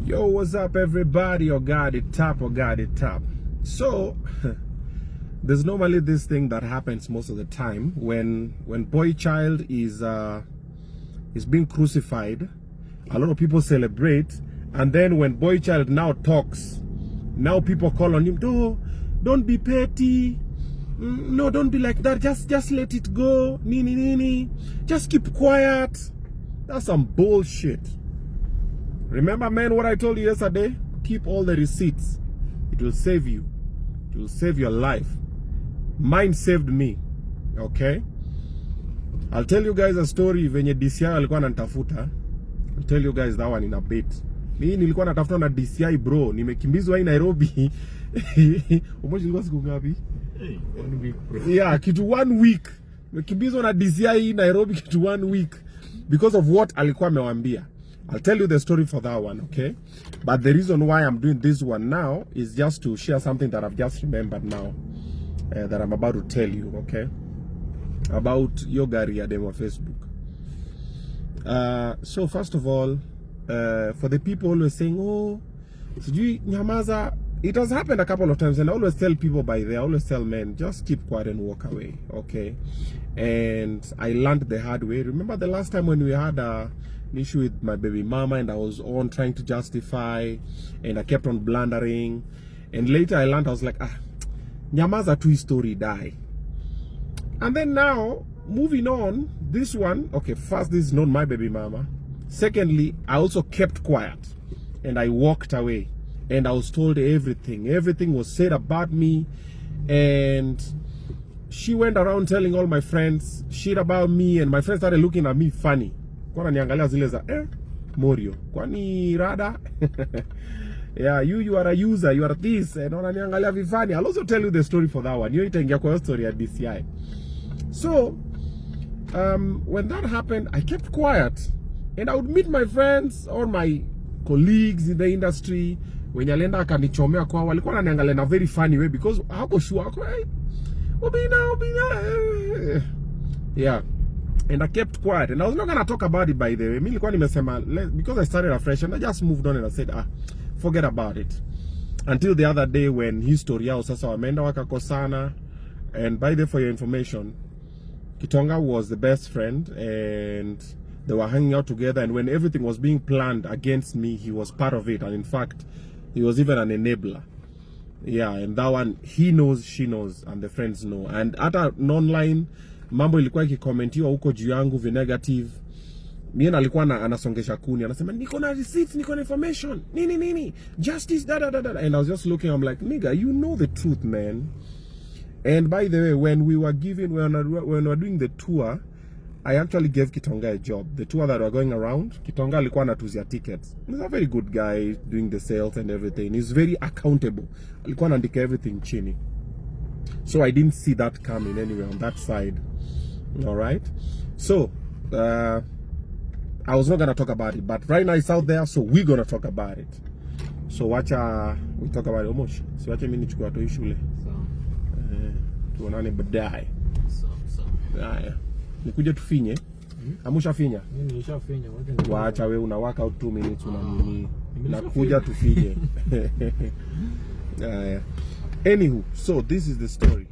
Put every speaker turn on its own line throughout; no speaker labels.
Yo, what's up everybody? OGA OBINNA. So there's normally this thing that happens most of the time when boy child is being crucified. A lot of people celebrate, and then when boy child now talks, now people call on him, no, don't be petty, no, don't be like that, just let it go, nini, just keep quiet. That's some bullshit. Remember, man, what I told you yesterday? Keep all the receipts. It will save you. It will save your life. Mine saved me. Okay? I'll tell you guys a story venye DCI alikuwa ananitafuta. I'll tell you guys that one in a bit. Mimi nilikuwa natafuta na DCI bro. Nimekimbizwa hii Nairobi. Umoja ilikuwa siku ngapi? 1 week bro. Yeah, kitu 1 week. Nimekimbizwa na DCI hii Nairobi kitu 1 week. Because of what alikuwa amewaambia. I'll tell you the story for that one, okay? But the reason why I'm doing this one now is just to share something that I've just remembered now, that I'm about to tell you, okay? About your Gari Ya Bebi on Facebook. So first of all, for the people always saying, oh, sijui nyamaza, it has happened a couple of times, and I always tell people by there, I always tell men, just keep quiet and walk away, okay? And I learned the hard way. Remember the last time when we had an issue with my baby mama and I was on trying to justify and I kept on blundering, and later I learned, I was like, nyamaza tu story die. And then now moving on, this one, okay, first, this is not my baby mama. Secondly, I also kept quiet and I walked away, and I was told everything was said about me, and she went around telling all my friends shit about me, and my friends started looking at me funny. Kwa niangalia zile za Morio, kwani rada? Yeah, you are a user, you are this, and wananiangalia vifani. I'll also tell you the story for that one. You itaingia kwa story at DCI. So, when that happened, I kept quiet, and I would meet my friends or my colleagues in the industry. When yalenda akanichomea kwa, walikuwa wananiangalia na very funny way because hako sure ako Obinna. Yeah. And I kept quiet, and I was not gonna talk about it, by the way. Mimi nilikuwa nimesema because I started afresh, and I just moved on and I said, forget about it. Until the other day when history yao sasa wameenda wakakosana. And by the way, for your information, Kitonga was the best friend, and they were hanging out together, and when everything was being planned against me, he was part of it, and in fact, he was even an enabler. Yeah, and that one, he knows, she knows, and the friends know. And hata online mambo ilikuwa ikikomentiwa huko juu yangu vi negative. Mimi alikuwa anasongesha kuni, anasema niko na receipts, niko na information, nini justice da. And I was just looking, I'm like, nigga, you know the truth, man. And by the way, when we were doing the tour, I actually gave Kitonga a job. The tour that were going around, Kitonga alikuwa anatuzia tickets. He's a very good guy doing the sales and everything. He's very accountable. Alikuwa anaandika everything chini. So I didn't see that coming anyway on that side. All right. So I was not gonna talk about it, but right now it's out there, so we're gonna talk about it. So we talk about it almost. So wacha mimi nichukue watu shule. Tuonane baadaye. Haya. Nikuja tufinye. Amusha finya.
Mimi nishafinya.
Waacha wewe una work out 2 minutes una nini. Nakuja tufinye. Haya. Anywho, so this is the story.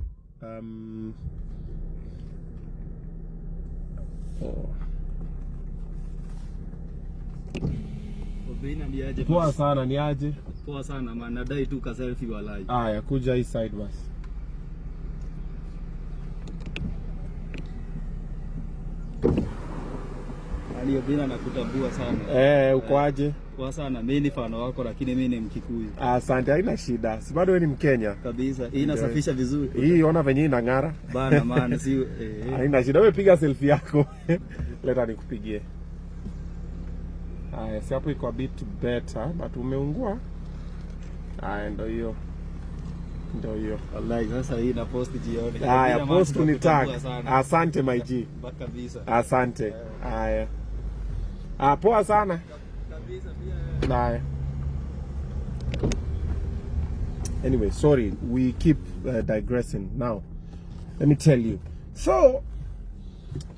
Obinna ni aje?
Poa sana, ni aje?
Poa sana man, nadai tu ka selfie walai.
Haya, kuja hii side basi.
Ali Obinna nakutambua sana.
Uko aje?
Poa sana, mimi ni fan wako lakini mimi ni Mkikuyu.
Asante, haina shida. Si bado wewe ni Mkenya?
Kabisa. Hii inasafisha vizuri.
Hii ona venye inang'ara.
Bana man, si
haina shida. Wewe piga selfie yako. Leta nikupigie. Haya, si hapo iko a bit better, but umeungua. Haya, ndio hiyo. Ndio hiyo.
Wallahi sasa hii na post jioni.
Haya, post ni tag. Asante my G.
Kabisa.
Asante. Haya. Poa sana.
Kabisa pia.
Haya. Anyway, sorry, we keep digressing. Now, let me tell you. So,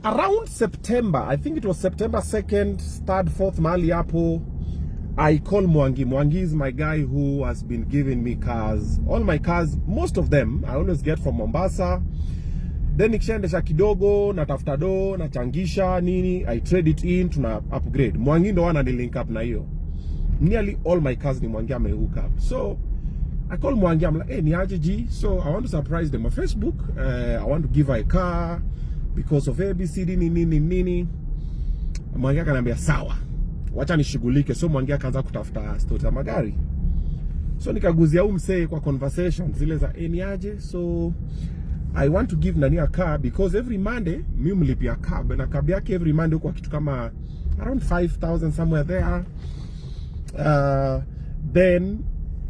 around September, I think it was September 2nd, 3rd, 4th, mahali hapo, I call Mwangi. Mwangi is my guy who has been giving me cars. All my cars, most of them, I always get from Mombasa. Then nikishaendesha kidogo, natafuta do, nachangisha, nini, I trade it in, tuna upgrade. Mwangi ndo wana ni link up na hiyo. Nearly all my cars ni Mwangi ame hook up. So, I call Mwangi, I'm like, hey, ni aje G? So, I want to surprise them on Facebook. I want to give her a car because of ABCD, nini. Mwangi akaniambia sawa. Wacha nishughulike. So Mwangi akaanza kutafuta story za magari. So nikaguzia msee kwa conversation zile za ni aje. So I want to give nani a car because every Monday mimi mlipia cab na cab yake every Monday kwa kitu kama around 5,000 somewhere there. Then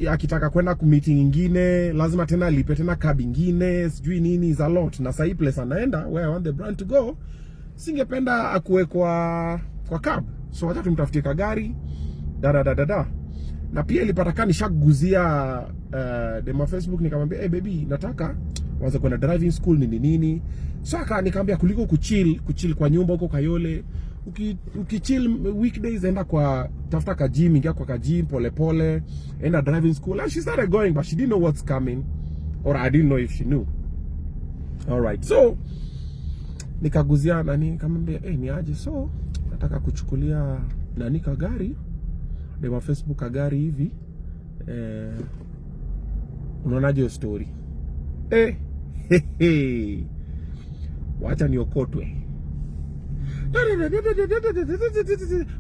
akitaka kwenda ku meeting nyingine lazima tena alipe tena cab nyingine, sijui nini, is a lot. Na sahi place anaenda where I want the brand to go, singependa akuwe kwa cab. So wacha tumtafutie kagari da. Na pia ilipata nishaguzia demo Facebook, nikamwambia hey baby, nataka waanze kwenda driving school nini. So nikamwambia kuliko kuchill kwa nyumba huko Kayole, ukichill weekdays enda kwa tafuta ka gym, ingia kwa ka gym pole enda driving school. And she started going, but she didn't know what's coming, or I didn't know if she knew. All right, so nikaguzia nani, nikamwambia hey ni aje, so nataka kuchukulia nani kagari demo Facebook kagari hivi, unaonaje hiyo story? Wacha niokotwe.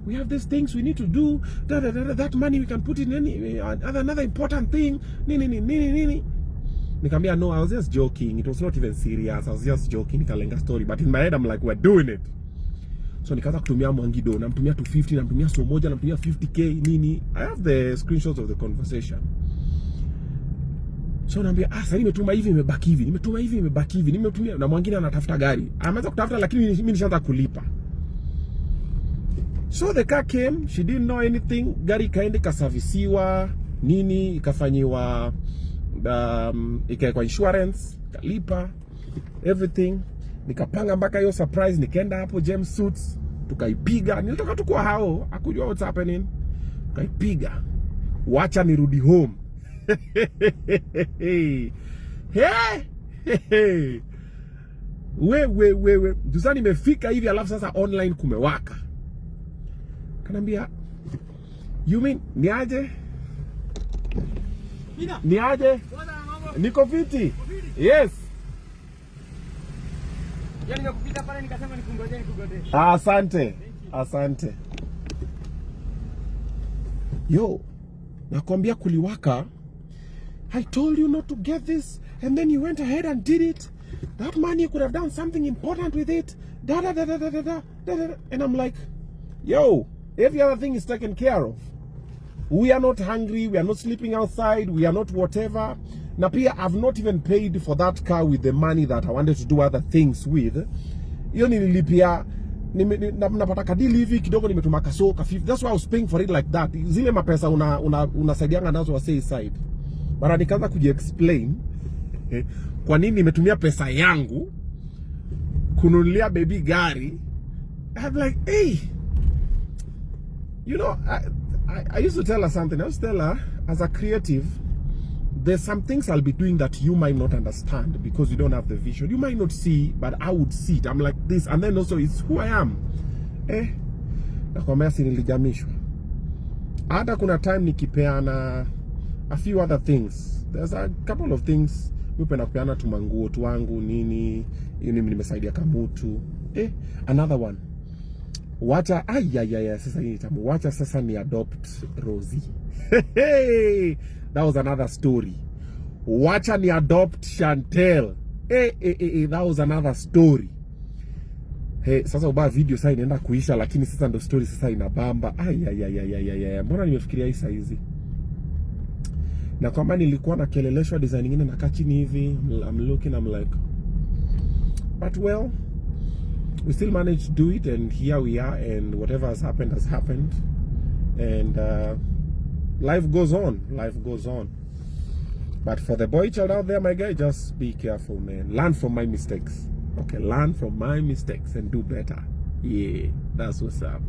We have these things we need to do. That money we can put in another important thing. Nini. Nikamwambia no, I was just joking. It was not even serious. I was just joking. Nikalenga story, but in my head I'm like, we're doing it. So nikaanza kutumia Mwangi do, namtumia 250, namtumia so moja, namtumia 50k nini. I have the screenshots of the conversation. So naambia sasa nimetuma hivi imebaki hivi, nimetuma hivi imebaki hivi, nimetumia na mwingine anatafuta gari. Ameanza kutafuta lakini mimi nishaanza kulipa. So the car came, she didn't know anything. Gari kaende kasavisiwa nini, ikafanyiwa ikaekwa insurance, kalipa everything. Nikapanga mpaka hiyo surprise, nikaenda hapo James Suits, tukaipiga. Nilitoka tu kwa hao, hakujua what's happening. Tukaipiga. Wacha nirudi home. We. Duzani nimefika hivi alafu sasa online kumewaka. Kanambia, you mean niaje? Niaje? Niko fiti. Yes.
Yani nimekupita pale nikasema nikungoje.
Asante. Yo, nakwambia kuliwaka. I told you not to get this, and then you went ahead and did it. That money, you could have done something important with it. Da. And I'm like, yo, every other thing is taken care of. We are not hungry, we are not sleeping outside, we are not whatever. Na pia I've not even paid for that car with the money that I wanted to do other things with. Hiyo nililipia, napata kadili hivi kidogo nimetuma kaso ka 50. That's why I was paying for it like that. Zile mapesa unasaidianga nazo wa say side. Bara nikaanza kujiexplain kwa nini nimetumia pesa yangu kununulia baby gari. I'm like, hey, you know, I used to tell her something. I used to tell her, as a creative, there's some things I'll be doing that you might not understand because you don't have the vision. You might not see, but I would see it. I'm like this, and then also it's who I am. Nakwambia si nilijamishwa. Hata kuna time nikipeana a few other things. There's a couple of things nipenda kupeana tu manguo tu wangu nini, nimesaidia kamutu. Another one. Wacha sasa hii tamu. Wacha sasa ni adopt Rosie. That was another story. Wacha ni adopt Chantel. That was another story. Sasa ubaya video sasa inaenda kuisha, lakini sasa ndo story sasa inabamba. Mbona nimefikiria hii saa hizi? Na kwamba nilikuwa na keleleshwa design nyingine na kachini hivi, I'm looking, I'm like, but well, we still managed to do it, and here we are, and whatever has happened, and life goes on. But for the boy child out there, my guy, just be careful, man. Learn from my mistakes. Okay, learn from my mistakes and do better. Yeah, that's what's up.